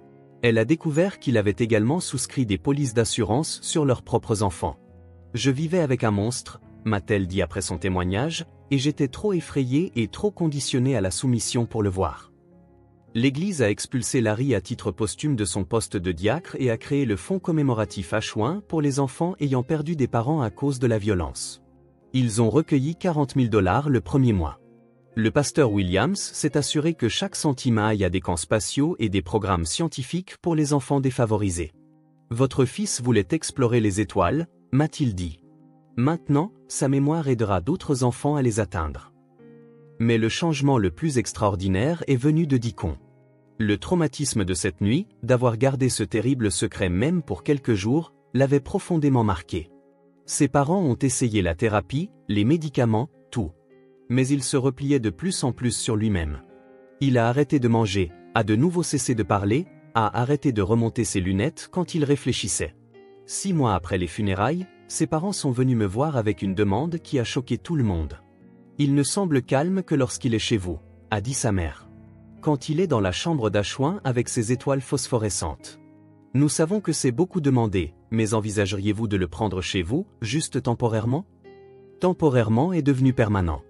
Elle a découvert qu'il avait également souscrit des polices d'assurance sur leurs propres enfants. Je vivais avec un monstre, m'a-t-elle dit après son témoignage, et j'étais trop effrayé et trop conditionné à la soumission pour le voir. L'Église a expulsé Larry à titre posthume de son poste de diacre et a créé le fonds commémoratif Ashwin pour les enfants ayant perdu des parents à cause de la violence. Ils ont recueilli $40 000 le premier mois. Le pasteur Williams s'est assuré que chaque centime aille à des camps spatiaux et des programmes scientifiques pour les enfants défavorisés. Votre fils voulait explorer les étoiles, m'a-t-il dit. Maintenant, sa mémoire aidera d'autres enfants à les atteindre. Mais le changement le plus extraordinaire est venu de Deacon. Le traumatisme de cette nuit, d'avoir gardé ce terrible secret même pour quelques jours, l'avait profondément marqué. Ses parents ont essayé la thérapie, les médicaments, tout. Mais il se repliait de plus en plus sur lui-même. Il a arrêté de manger, a de nouveau cessé de parler, a arrêté de remonter ses lunettes quand il réfléchissait. 6 mois après les funérailles, ses parents sont venus me voir avec une demande qui a choqué tout le monde. Il ne semble calme que lorsqu'il est chez vous, a dit sa mère. Quand il est dans la chambre d'Ashwin avec ses étoiles phosphorescentes. Nous savons que c'est beaucoup demandé, mais envisageriez-vous de le prendre chez vous, juste temporairement? Temporairement est devenu permanent.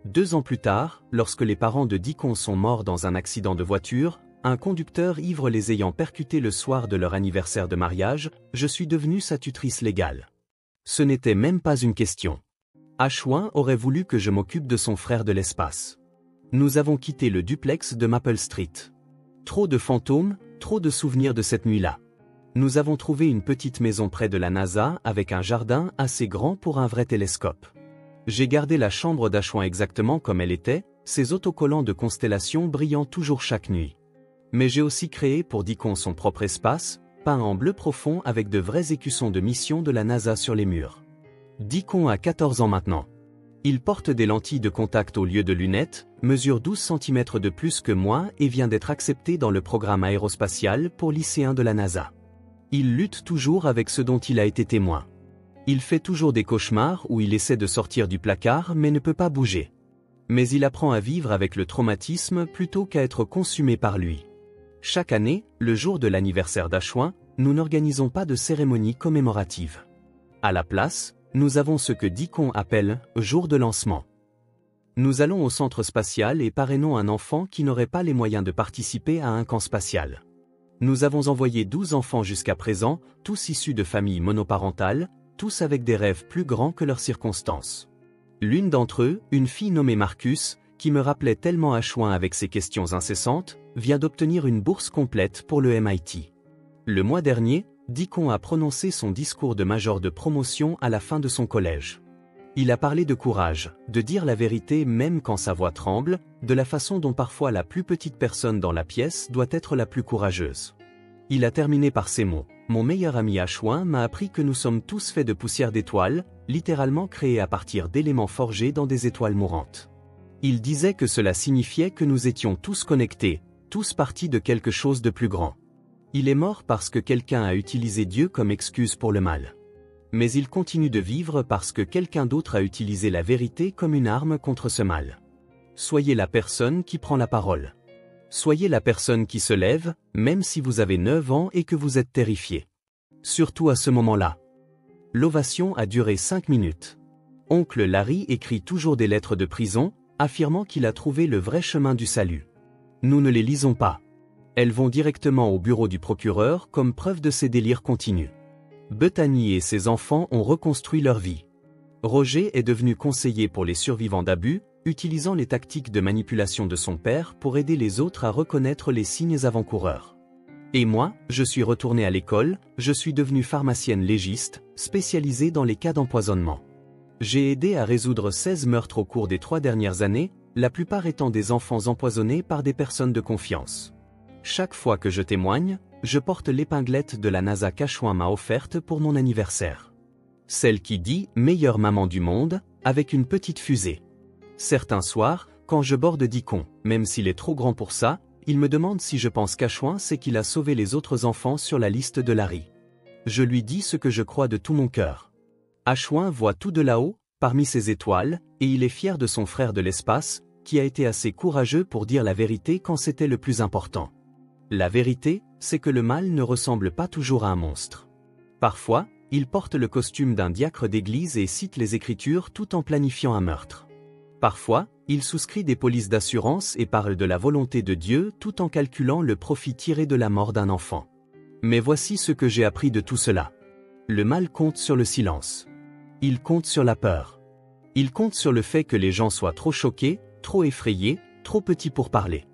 2 ans plus tard, lorsque les parents de Deacon sont morts dans un accident de voiture, un conducteur ivre les ayant percutés le soir de leur anniversaire de mariage, je suis devenue sa tutrice légale. Ce n'était même pas une question. Ashwin aurait voulu que je m'occupe de son frère de l'espace. Nous avons quitté le duplex de Maple Street. Trop de fantômes, trop de souvenirs de cette nuit-là. Nous avons trouvé une petite maison près de la NASA avec un jardin assez grand pour un vrai télescope. J'ai gardé la chambre d'Ashwin exactement comme elle était, ses autocollants de constellations brillant toujours chaque nuit. Mais j'ai aussi créé pour Deacon son propre espace, peint en bleu profond avec de vrais écussons de mission de la NASA sur les murs. Deacon a 14 ans maintenant. Il porte des lentilles de contact au lieu de lunettes, mesure 12 cm de plus que moi et vient d'être accepté dans le programme aérospatial pour lycéens de la NASA. Il lutte toujours avec ce dont il a été témoin. Il fait toujours des cauchemars où il essaie de sortir du placard mais ne peut pas bouger. Mais il apprend à vivre avec le traumatisme plutôt qu'à être consumé par lui. Chaque année, le jour de l'anniversaire d'Ashwin, nous n'organisons pas de cérémonie commémorative. À la place, nous avons ce que Deacon appelle « jour de lancement ». Nous allons au centre spatial et parrainons un enfant qui n'aurait pas les moyens de participer à un camp spatial. Nous avons envoyé 12 enfants jusqu'à présent, tous issus de familles monoparentales, tous avec des rêves plus grands que leurs circonstances. L'une d'entre eux, une fille nommée Marcus, qui me rappelait tellement Ashwin avec ses questions incessantes, vient d'obtenir une bourse complète pour le MIT. Le mois dernier, Deacon a prononcé son discours de major de promotion à la fin de son collège. Il a parlé de courage, de dire la vérité même quand sa voix tremble, de la façon dont parfois la plus petite personne dans la pièce doit être la plus courageuse. Il a terminé par ces mots. Mon meilleur ami Ashwin m'a appris que nous sommes tous faits de poussière d'étoiles, littéralement créés à partir d'éléments forgés dans des étoiles mourantes. Il disait que cela signifiait que nous étions tous connectés, tous partis de quelque chose de plus grand. Il est mort parce que quelqu'un a utilisé Dieu comme excuse pour le mal. Mais il continue de vivre parce que quelqu'un d'autre a utilisé la vérité comme une arme contre ce mal. Soyez la personne qui prend la parole. Soyez la personne qui se lève, même si vous avez 9 ans et que vous êtes terrifié. Surtout à ce moment-là. L'ovation a duré 5 minutes. Oncle Larry écrit toujours des lettres de prison, affirmant qu'il a trouvé le vrai chemin du salut. Nous ne les lisons pas. Elles vont directement au bureau du procureur comme preuve de ses délires continus. Bethany et ses enfants ont reconstruit leur vie. Roger est devenu conseiller pour les survivants d'abus, utilisant les tactiques de manipulation de son père pour aider les autres à reconnaître les signes avant-coureurs. Et moi, je suis retourné à l'école, je suis devenue pharmacienne légiste, spécialisée dans les cas d'empoisonnement. J'ai aidé à résoudre 16 meurtres au cours des 3 dernières années, la plupart étant des enfants empoisonnés par des personnes de confiance. Chaque fois que je témoigne, je porte l'épinglette de la NASA qu'Achouin m'a offerte pour mon anniversaire. Celle qui dit « meilleure maman du monde » avec une petite fusée. Certains soirs, quand je borde Dicon, même s'il est trop grand pour ça, il me demande si je pense qu'Achouin c'est qu'il a sauvé les autres enfants sur la liste de Larry. Je lui dis ce que je crois de tout mon cœur. Achouin voit tout de là-haut, parmi ses étoiles, et il est fier de son frère de l'espace, qui a été assez courageux pour dire la vérité quand c'était le plus important. La vérité, c'est que le mal ne ressemble pas toujours à un monstre. Parfois, il porte le costume d'un diacre d'église et cite les Écritures tout en planifiant un meurtre. Parfois, il souscrit des polices d'assurance et parle de la volonté de Dieu tout en calculant le profit tiré de la mort d'un enfant. Mais voici ce que j'ai appris de tout cela. Le mal compte sur le silence. Il compte sur la peur. Il compte sur le fait que les gens soient trop choqués, trop effrayés, trop petits pour parler.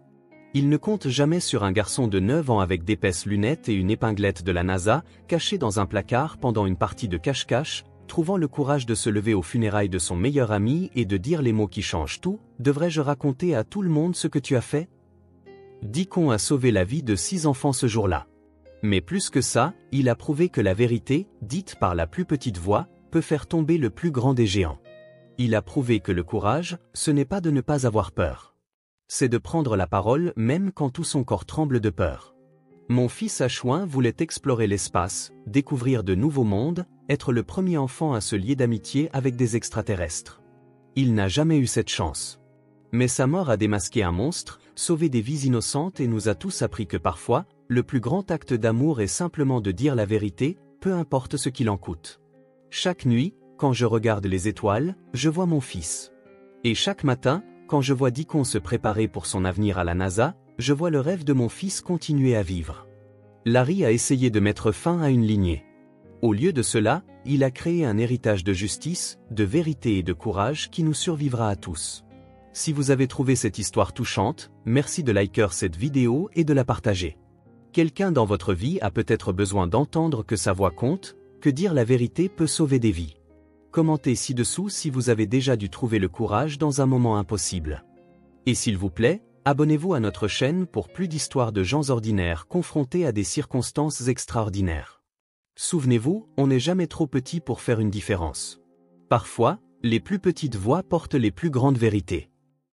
Il ne compte jamais sur un garçon de 9 ans avec d'épaisses lunettes et une épinglette de la NASA, caché dans un placard pendant une partie de cache-cache, trouvant le courage de se lever aux funérailles de son meilleur ami et de dire les mots qui changent tout. Devrais-je raconter à tout le monde ce que tu as fait? Dicon a sauvé la vie de 6 enfants ce jour-là. Mais plus que ça, il a prouvé que la vérité, dite par la plus petite voix, peut faire tomber le plus grand des géants. Il a prouvé que le courage, ce n'est pas de ne pas avoir peur. C'est de prendre la parole même quand tout son corps tremble de peur. Mon fils Achouin voulait explorer l'espace, découvrir de nouveaux mondes, être le premier enfant à se lier d'amitié avec des extraterrestres. Il n'a jamais eu cette chance. Mais sa mort a démasqué un monstre, sauvé des vies innocentes et nous a tous appris que parfois, le plus grand acte d'amour est simplement de dire la vérité, peu importe ce qu'il en coûte. Chaque nuit, quand je regarde les étoiles, je vois mon fils. Et chaque matin, quand je vois Dicon se préparer pour son avenir à la NASA, je vois le rêve de mon fils continuer à vivre. Larry a essayé de mettre fin à une lignée. Au lieu de cela, il a créé un héritage de justice, de vérité et de courage qui nous survivra à tous. Si vous avez trouvé cette histoire touchante, merci de liker cette vidéo et de la partager. Quelqu'un dans votre vie a peut-être besoin d'entendre que sa voix compte, que dire la vérité peut sauver des vies. Commentez ci-dessous si vous avez déjà dû trouver le courage dans un moment impossible. Et s'il vous plaît, abonnez-vous à notre chaîne pour plus d'histoires de gens ordinaires confrontés à des circonstances extraordinaires. Souvenez-vous, on n'est jamais trop petit pour faire une différence. Parfois, les plus petites voix portent les plus grandes vérités.